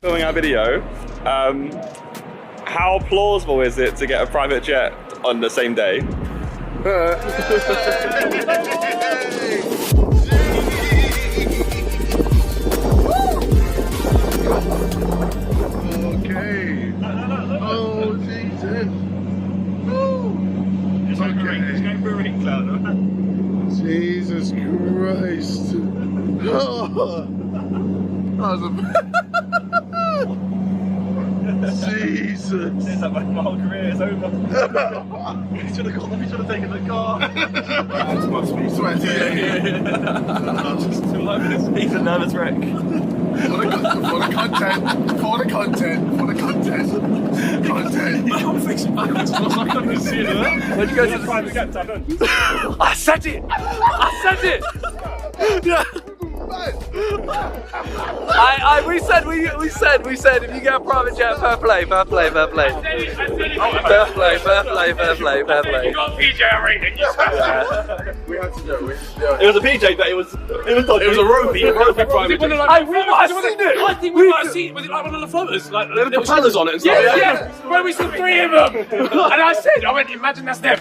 Filming our video, how plausible is it to get a private jet on the same day? Okay. Oh, Jesus. It's going for a ring cloud. Jesus Christ. Oh. That was a... Jesus. It's like my whole career is over. He should have taken the car. That must be sweaty. He's a nervous wreck. For the content. I'm fixing backwards. I can't even see it. Where'd you go to the private jet? I said it! Yeah. We said if you get a private jet, fair play. I said it. Fair play. You got a PJ rating. We had to do it. It was a PJ, but it was a ropey private jet. I think we might have seen it. Was it like one of the floaters? Like, There were propellers on it and stuff. Yeah. Where we saw 3 of them. And I went, imagine that's them.